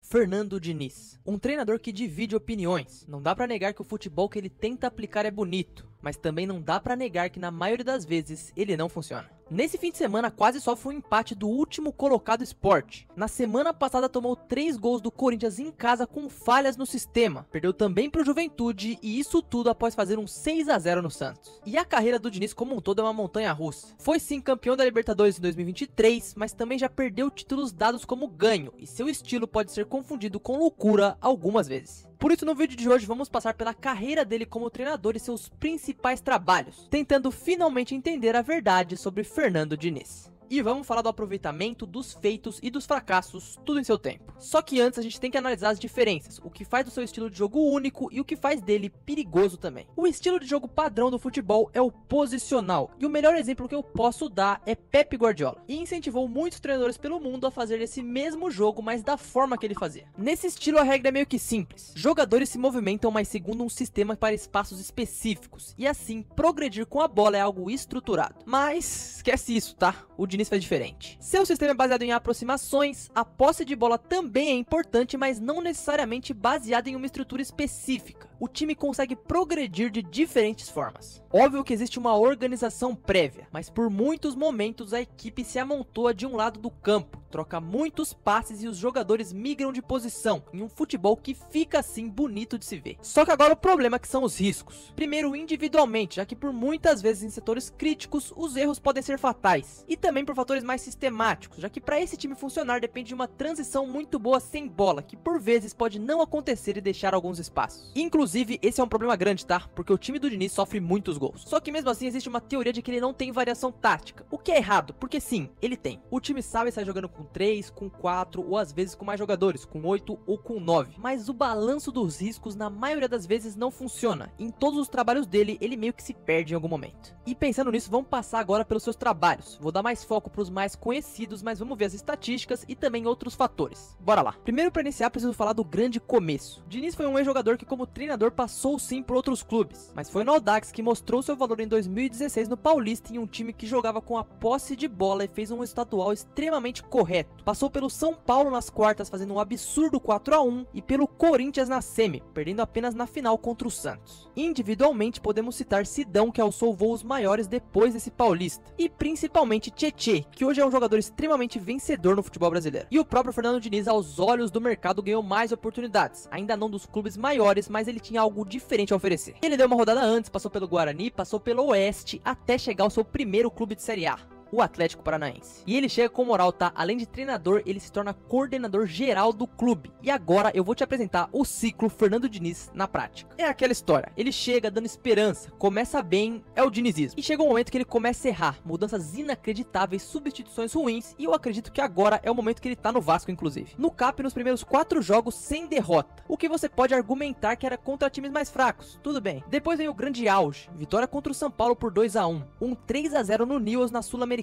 Fernando Diniz, um treinador que divide opiniões. Não dá pra negar que o futebol que ele tenta aplicar é bonito, mas também não dá pra negar que na maioria das vezes ele não funciona. Nesse fim de semana quase só foi um empate do último colocado Sport. Na semana passada tomou 3 gols do Corinthians em casa com falhas no sistema. Perdeu também pro Juventude e isso tudo após fazer um 6 a 0 no Santos. E a carreira do Diniz como um todo é uma montanha russa. Foi sim campeão da Libertadores em 2023, mas também já perdeu títulos dados como ganho. E seu estilo pode ser confundido com loucura algumas vezes. Por isso no vídeo de hoje vamos passar pela carreira dele como treinador e seus principais trabalhos, tentando finalmente entender a verdade sobre Fernando Diniz. E vamos falar do aproveitamento, dos feitos e dos fracassos, tudo em seu tempo. Só que antes a gente tem que analisar as diferenças, o que faz do seu estilo de jogo único e o que faz dele perigoso também. O estilo de jogo padrão do futebol é o posicional, e o melhor exemplo que eu posso dar é Pep Guardiola. E incentivou muitos treinadores pelo mundo a fazer esse mesmo jogo, mas da forma que ele fazia. Nesse estilo a regra é meio que simples. Jogadores se movimentam, mas segundo um sistema para espaços específicos, e assim progredir com a bola é algo estruturado. Mas esquece isso, tá? O Diniz faz diferente. Seu sistema é baseado em aproximações, a posse de bola também é importante, mas não necessariamente baseado em uma estrutura específica. O time consegue progredir de diferentes formas. Óbvio que existe uma organização prévia, mas por muitos momentos a equipe se amontoa de um lado do campo, troca muitos passes e os jogadores migram de posição, em um futebol que fica assim bonito de se ver. Só que agora o problema é que são os riscos. Primeiro individualmente, já que por muitas vezes em setores críticos os erros podem ser fatais. E também por fatores mais sistemáticos, já que para esse time funcionar depende de uma transição muito boa sem bola, que por vezes pode não acontecer e deixar alguns espaços. Inclusive esse é um problema grande, tá? Porque o time do Diniz sofre muitos gols. Só que mesmo assim existe uma teoria de que ele não tem variação tática, o que é errado, porque sim, ele tem. O time sabe sair jogando com 3, com 4 ou às vezes com mais jogadores, com 8 ou com 9. Mas o balanço dos riscos na maioria das vezes não funciona. Em todos os trabalhos dele, ele meio que se perde em algum momento. E pensando nisso, vamos passar agora pelos seus trabalhos. Vou dar mais foco para os mais conhecidos, mas vamos ver as estatísticas e também outros fatores. Bora lá. Primeiro, para iniciar, preciso falar do grande começo. Diniz foi um ex-jogador que como treinador passou sim por outros clubes, mas foi no Audax que mostrou seu valor em 2016 no Paulista, em um time que jogava com a posse de bola e fez um estadual extremamente correto. Passou pelo São Paulo nas quartas fazendo um absurdo 4 a 1 e pelo Corinthians na semi, perdendo apenas na final contra o Santos. Individualmente podemos citar Sidão, que alçou voos maiores depois desse Paulista, e principalmente Tietê, que hoje é um jogador extremamente vencedor no futebol brasileiro. E o próprio Fernando Diniz, aos olhos do mercado, ganhou mais oportunidades, ainda não dos clubes maiores, mas ele tinha algo diferente a oferecer. Ele deu uma rodada antes, passou pelo Guarani, passou pelo Oeste, até chegar ao seu primeiro clube de Série A, o Atlético Paranaense. E ele chega com moral, tá? Além de treinador, ele se torna coordenador geral do clube. E agora eu vou te apresentar o ciclo Fernando Diniz na prática. É aquela história, ele chega dando esperança, começa bem, é o dinizismo. E chega um momento que ele começa a errar, mudanças inacreditáveis, substituições ruins, e eu acredito que agora é o momento que ele tá no Vasco, inclusive. No CAP, nos primeiros 4 jogos sem derrota, o que você pode argumentar que era contra times mais fracos, tudo bem. Depois vem o grande auge, vitória contra o São Paulo por 2 a 1, um 3 a 0 no Newell's na Sul-Americana,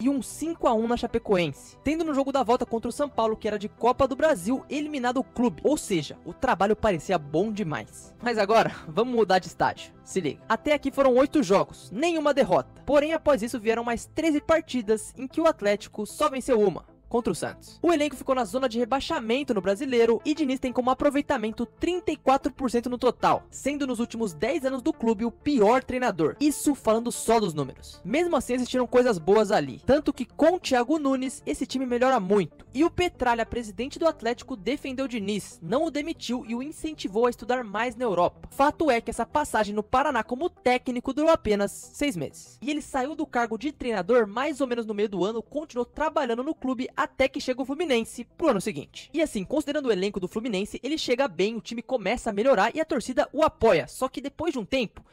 e um 5 a 1 na Chapecoense, tendo no jogo da volta contra o São Paulo, que era de Copa do Brasil, eliminado o clube. Ou seja, o trabalho parecia bom demais. Mas agora, vamos mudar de estágio. Se liga. Até aqui foram 8 jogos, nenhuma derrota. Porém, após isso vieram mais 13 partidas em que o Atlético só venceu uma, contra o Santos. O elenco ficou na zona de rebaixamento no Brasileiro e Diniz tem como aproveitamento 34% no total, sendo nos últimos 10 anos do clube o pior treinador. Isso falando só dos números. Mesmo assim existiram coisas boas ali, tanto que com o Thiago Nunes esse time melhora muito. E o Petralha, presidente do Atlético, defendeu Diniz, não o demitiu e o incentivou a estudar mais na Europa. Fato é que essa passagem no Paraná como técnico durou apenas 6 meses. E ele saiu do cargo de treinador mais ou menos no meio do ano, continuou trabalhando no clube até que chega o Fluminense pro ano seguinte. E assim, considerando o elenco do Fluminense, ele chega bem, o time começa a melhorar e a torcida o apoia. Só que depois de um tempo,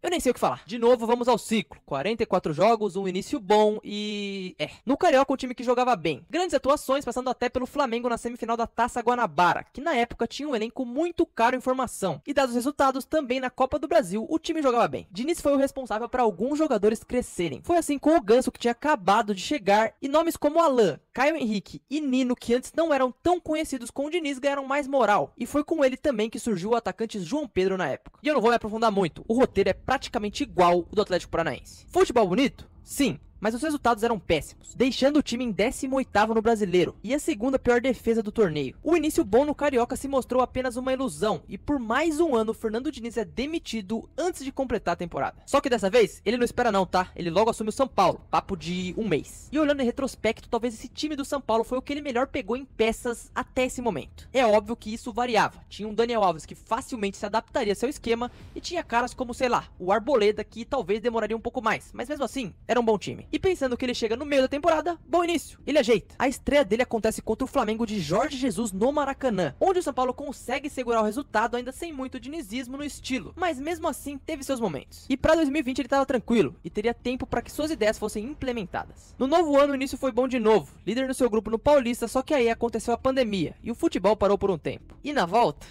eu nem sei o que falar. De novo, vamos ao ciclo. 44 jogos, um início bom e... No Carioca, um time que jogava bem. Grandes atuações, passando até pelo Flamengo na semifinal da Taça Guanabara, que na época tinha um elenco muito caro em formação. E dados os resultados, também na Copa do Brasil, o time jogava bem. Diniz foi o responsável para alguns jogadores crescerem. Foi assim com o Ganso, que tinha acabado de chegar, e nomes como Alan, Caio Henrique e Nino, que antes não eram tão conhecidos com o Diniz, ganharam mais moral. E foi com ele também que surgiu o atacante João Pedro na época. E eu não vou me aprofundar muito, o roteiro é praticamente igual o do Atlético Paranaense. Futebol bonito? Sim. mas os resultados eram péssimos, deixando o time em 18º no Brasileiro e a segunda pior defesa do torneio. O início bom no Carioca se mostrou apenas uma ilusão e por mais um ano Fernando Diniz é demitido antes de completar a temporada. Só que dessa vez, ele não espera não, tá? Ele logo assume o São Paulo, papo de um mês. E olhando em retrospecto, talvez esse time do São Paulo foi o que ele melhor pegou em peças até esse momento. É óbvio que isso variava. Tinha um Daniel Alves que facilmente se adaptaria ao seu esquema e tinha caras como, sei lá, o Arboleda que talvez demoraria um pouco mais, mas mesmo assim, era um bom time. E pensando que ele chega no meio da temporada, bom início, ele ajeita. A estreia dele acontece contra o Flamengo de Jorge Jesus no Maracanã, onde o São Paulo consegue segurar o resultado ainda sem muito dinizismo no estilo, mas mesmo assim teve seus momentos. E pra 2020 ele tava tranquilo e teria tempo para que suas ideias fossem implementadas. No novo ano o início foi bom de novo, líder no seu grupo no Paulista, só que aí aconteceu a pandemia e o futebol parou por um tempo. E na volta...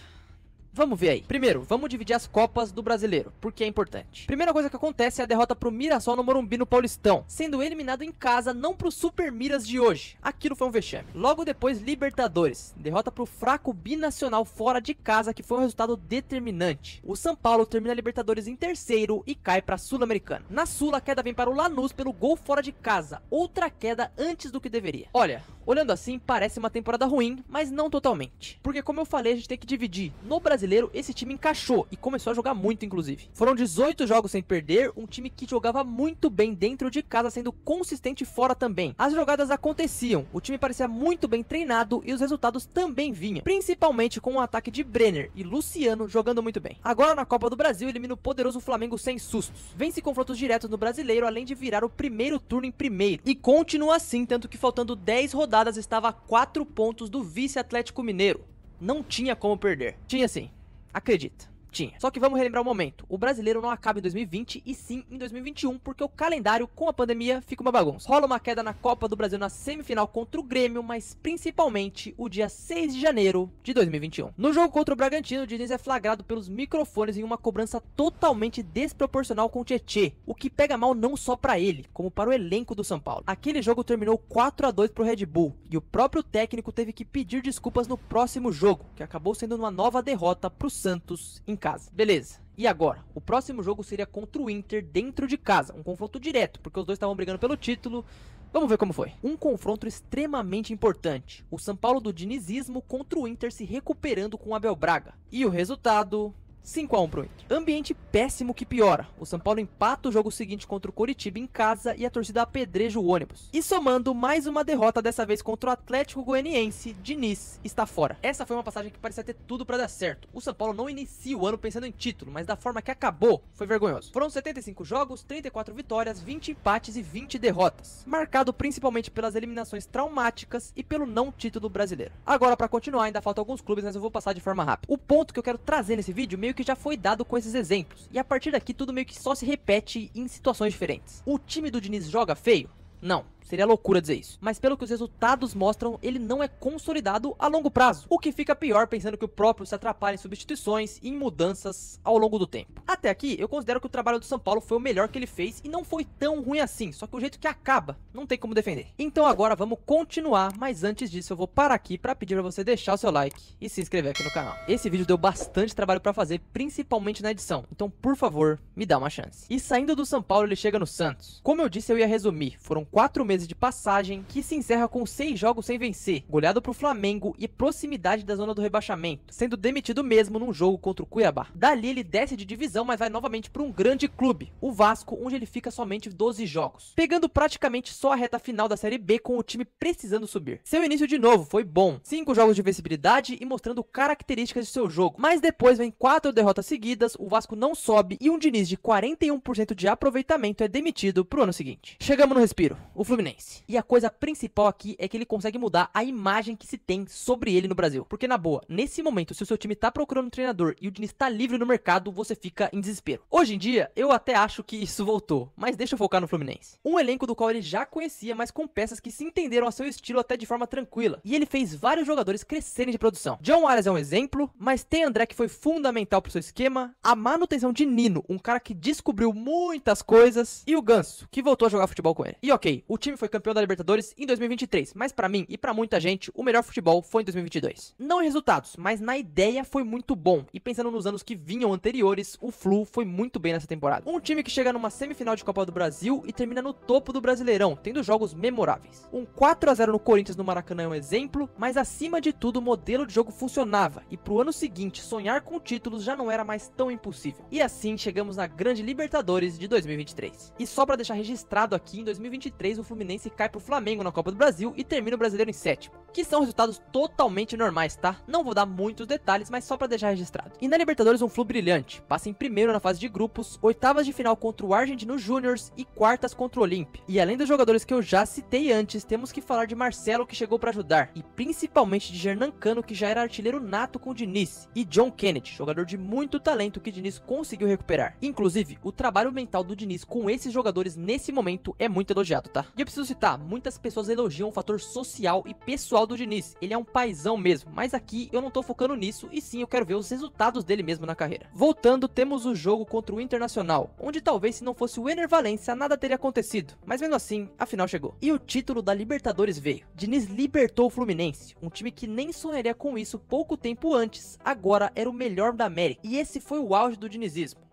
vamos ver aí. Primeiro, vamos dividir as Copas do Brasileiro, porque é importante. Primeira coisa que acontece é a derrota pro Mirassol no Morumbi no Paulistão, sendo eliminado em casa, não pro Super Miras de hoje. Aquilo foi um vexame. Logo depois, Libertadores. Derrota pro fraco Binacional fora de casa, que foi um resultado determinante. O São Paulo termina a Libertadores em terceiro e cai pra Sul-Americana. Na Sul, a queda vem para o Lanús pelo gol fora de casa. Outra queda antes do que deveria. Olha, olhando assim, parece uma temporada ruim, mas não totalmente. Porque como eu falei, a gente tem que dividir. No Brasileiro, esse time encaixou e começou a jogar muito, inclusive. Foram 18 jogos sem perder, um time que jogava muito bem dentro de casa, sendo consistente fora também. As jogadas aconteciam, o time parecia muito bem treinado e os resultados também vinham, principalmente com o ataque de Brenner e Luciano jogando muito bem. Agora na Copa do Brasil, elimina o poderoso Flamengo sem sustos. Vence confrontos diretos no Brasileiro, além de virar o primeiro turno em primeiro. E continua assim, tanto que faltando 10 rodadas estava a 4 pontos do vice Atlético Mineiro. Não tinha como perder. Tinha sim. Acredita. Tinha. Só que vamos relembrar o momento. O Brasileiro não acaba em 2020 e sim em 2021, porque o calendário com a pandemia fica uma bagunça. Rola uma queda na Copa do Brasil na semifinal contra o Grêmio, mas principalmente o dia 6 de janeiro de 2021. No jogo contra o Bragantino, o Diniz é flagrado pelos microfones em uma cobrança totalmente desproporcional com o Tietê, o que pega mal não só pra ele, como para o elenco do São Paulo. Aquele jogo terminou 4-2 pro Red Bull, e o próprio técnico teve que pedir desculpas no próximo jogo, que acabou sendo uma nova derrota pro Santos em casa. Beleza. E agora? O próximo jogo seria contra o Inter dentro de casa, um confronto direto, porque os dois estavam brigando pelo título. Vamos ver como foi. Um confronto extremamente importante. O São Paulo do dinizismo contra o Inter se recuperando com o Abel Braga. E o resultado... 5-1 pro Inter. Ambiente péssimo que piora. O São Paulo empata o jogo seguinte contra o Coritiba em casa e a torcida apedreja o ônibus. E somando mais uma derrota, dessa vez contra o Atlético Goianiense, Diniz está fora. Essa foi uma passagem que parecia ter tudo pra dar certo. O São Paulo não inicia o ano pensando em título, mas da forma que acabou, foi vergonhoso. Foram 75 jogos, 34 vitórias, 20 empates e 20 derrotas. Marcado principalmente pelas eliminações traumáticas e pelo não título brasileiro. Agora, pra continuar, ainda faltam alguns clubes, mas eu vou passar de forma rápida. O ponto que eu quero trazer nesse vídeo meio que já foi dado com esses exemplos, e a partir daqui tudo meio que só se repete em situações diferentes. O time do Diniz joga feio? Não. Seria loucura dizer isso. Mas pelo que os resultados mostram, ele não é consolidado a longo prazo. O que fica pior pensando que o próprio se atrapalha em substituições e em mudanças ao longo do tempo. Até aqui, eu considero que o trabalho do São Paulo foi o melhor que ele fez e não foi tão ruim assim. Só que o jeito que acaba, não tem como defender. Então agora vamos continuar, mas antes disso eu vou parar aqui para pedir para você deixar o seu like e se inscrever aqui no canal. Esse vídeo deu bastante trabalho para fazer, principalmente na edição. Então, por favor, me dá uma chance. E saindo do São Paulo, ele chega no Santos. Como eu disse, eu ia resumir. Foram 4 meses de passagem que se encerra com 6 jogos sem vencer, goleado pro Flamengo e proximidade da zona do rebaixamento, sendo demitido mesmo num jogo contra o Cuiabá. Dali ele desce de divisão, mas vai novamente para um grande clube, o Vasco, onde ele fica somente 12 jogos, pegando praticamente só a reta final da Série B com o time precisando subir. Seu início de novo foi bom, 5 jogos de vencibilidade e mostrando características de seu jogo, mas depois vem 4 derrotas seguidas, o Vasco não sobe e um Diniz de 41% de aproveitamento é demitido pro ano seguinte. Chegamos no respiro, o Fluminense. E a coisa principal aqui é que ele consegue mudar a imagem que se tem sobre ele no Brasil. Porque na boa, nesse momento, se o seu time tá procurando um treinador e o Diniz tá livre no mercado, você fica em desespero. Hoje em dia, eu até acho que isso voltou, mas deixa eu focar no Fluminense. Um elenco do qual ele já conhecia, mas com peças que se entenderam a seu estilo até de forma tranquila. E ele fez vários jogadores crescerem de produção. John Arias é um exemplo, mas tem André que foi fundamental pro seu esquema, a manutenção de Nino, um cara que descobriu muitas coisas, e o Ganso, que voltou a jogar futebol com ele. E ok, o time time foi campeão da Libertadores em 2023, mas pra mim e pra muita gente, o melhor futebol foi em 2022. Não em resultados, mas na ideia foi muito bom, e pensando nos anos que vinham anteriores, o Flu foi muito bem nessa temporada. Um time que chega numa semifinal de Copa do Brasil e termina no topo do Brasileirão, tendo jogos memoráveis. Um 4-0 no Corinthians no Maracanã é um exemplo, mas acima de tudo o modelo de jogo funcionava, e pro ano seguinte sonhar com títulos já não era mais tão impossível. E assim chegamos na grande Libertadores de 2023. E só pra deixar registrado aqui, em 2023 o Fluminense cai pro Flamengo na Copa do Brasil e termina o Brasileiro em sétimo, que são resultados totalmente normais, tá? Não vou dar muitos detalhes, mas só pra deixar registrado. E na Libertadores um Flu brilhante, passa em primeiro na fase de grupos, oitavas de final contra o Argentino Júniors e quartas contra o Olímpia. E além dos jogadores que eu já citei antes, temos que falar de Marcelo, que chegou pra ajudar, e principalmente de Gernancano, que já era artilheiro nato com o Diniz, e John Kennedy, jogador de muito talento que Diniz conseguiu recuperar. Inclusive, o trabalho mental do Diniz com esses jogadores nesse momento é muito elogiado, tá? E eu preciso citar, muitas pessoas elogiam o fator social e pessoal do Diniz, ele é um paizão mesmo, mas aqui eu não tô focando nisso, e sim eu quero ver os resultados dele mesmo na carreira. Voltando, temos o jogo contra o Internacional, onde talvez se não fosse o Ener Valencia nada teria acontecido, mas mesmo assim, a final chegou. E o título da Libertadores veio. Diniz libertou o Fluminense, um time que nem sonharia com isso pouco tempo antes, agora era o melhor da América, e esse foi o auge do dinizismo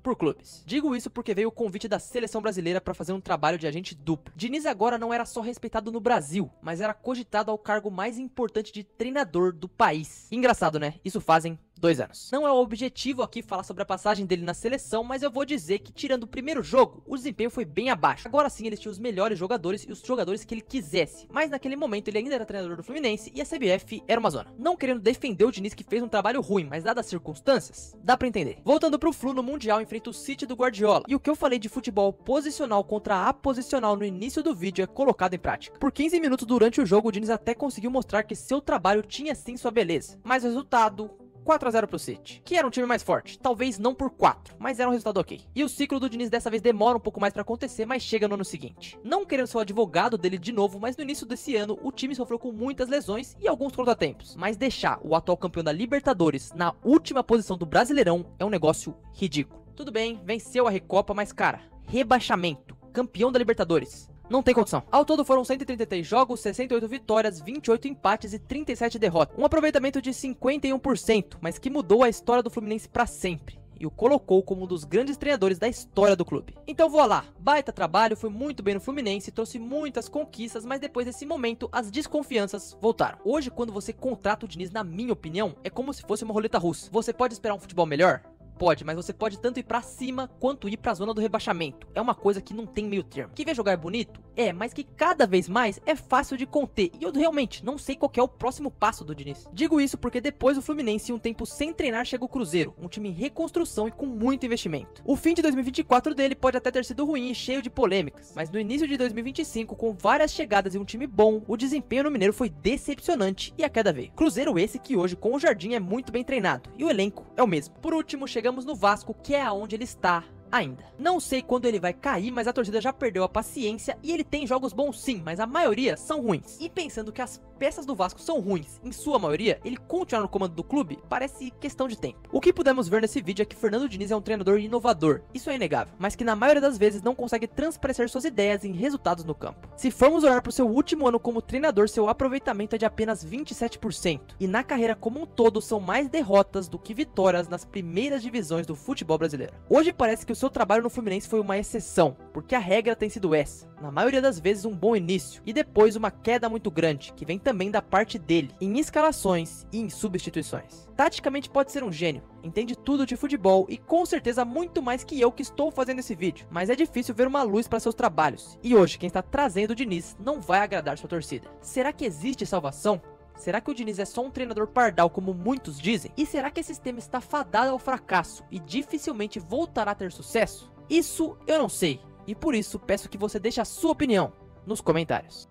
por clubes. Digo isso porque veio o convite da seleção brasileira para fazer um trabalho de agente duplo. Diniz agora não era só respeitado no Brasil, mas era cogitado ao cargo mais importante de treinador do país. Engraçado, né? Isso fazem 2 anos. Não é o objetivo aqui falar sobre a passagem dele na seleção, mas eu vou dizer que tirando o primeiro jogo, o desempenho foi bem abaixo. Agora sim, ele tinha os melhores jogadores e os jogadores que ele quisesse, mas naquele momento ele ainda era treinador do Fluminense e a CBF era uma zona. Não querendo defender o Diniz, que fez um trabalho ruim, mas dadas as circunstâncias, dá pra entender. Voltando pro Flu, no Mundial enfrenta o City do Guardiola, e o que eu falei de futebol posicional contra aposicional no início do vídeo é colocado em prática. Por 15 minutos durante o jogo, o Diniz até conseguiu mostrar que seu trabalho tinha sim sua beleza, mas o resultado 4-0 pro City, que era um time mais forte, talvez não por 4, mas era um resultado ok. E o ciclo do Diniz dessa vez demora um pouco mais pra acontecer, mas chega no ano seguinte. Não querendo ser o advogado dele de novo, mas no início desse ano o time sofreu com muitas lesões e alguns contratempos, mas deixar o atual campeão da Libertadores na última posição do Brasileirão é um negócio ridículo. Tudo bem, venceu a Recopa, mas cara, rebaixamento, campeão da Libertadores, não tem condição. Ao todo foram 133 jogos, 68 vitórias, 28 empates e 37 derrotas. Um aproveitamento de 51%, mas que mudou a história do Fluminense pra sempre e o colocou como um dos grandes treinadores da história do clube. Então vou lá, baita trabalho, foi muito bem no Fluminense, trouxe muitas conquistas, mas depois desse momento as desconfianças voltaram. Hoje, quando você contrata o Diniz, na minha opinião, é como se fosse uma roleta russa. Você pode esperar um futebol melhor? Pode, mas você pode tanto ir pra cima quanto ir pra zona do rebaixamento. É uma coisa que não tem meio termo. Que ver jogar é bonito? É, mas que cada vez mais é fácil de conter. E eu realmente não sei qual que é o próximo passo do Diniz. Digo isso porque depois do Fluminense, um tempo sem treinar, chega o Cruzeiro, um time em reconstrução e com muito investimento. O fim de 2024 dele pode até ter sido ruim e cheio de polêmicas, mas no início de 2025, com várias chegadas e um time bom, o desempenho no Mineiro foi decepcionante e a queda veio. Cruzeiro esse que hoje com o Jardim é muito bem treinado e o elenco é o mesmo. Por último, chegamos no Vasco, que é aonde ele está ainda. Não sei quando ele vai cair, mas a torcida já perdeu a paciência e ele tem jogos bons sim, mas a maioria são ruins. E pensando que as peças do Vasco são ruins, em sua maioria, ele continuar no comando do clube parece questão de tempo. O que pudemos ver nesse vídeo é que Fernando Diniz é um treinador inovador, isso é inegável, mas que na maioria das vezes não consegue transparecer suas ideias em resultados no campo. Se formos olhar para o seu último ano como treinador, seu aproveitamento é de apenas 27%, e na carreira como um todo são mais derrotas do que vitórias nas primeiras divisões do futebol brasileiro. Hoje parece que o seu trabalho no Fluminense foi uma exceção, porque a regra tem sido essa, na maioria das vezes um bom início, e depois uma queda muito grande, que vem também da parte dele, em escalações e em substituições. Taticamente pode ser um gênio, entende tudo de futebol e com certeza muito mais que eu que estou fazendo esse vídeo, mas é difícil ver uma luz para seus trabalhos, e hoje quem está trazendo o Diniz não vai agradar sua torcida. Será que existe salvação? Será que o Diniz é só um treinador pardal como muitos dizem? E será que esse sistema está fadado ao fracasso e dificilmente voltará a ter sucesso? Isso eu não sei, e por isso peço que você deixe a sua opinião nos comentários.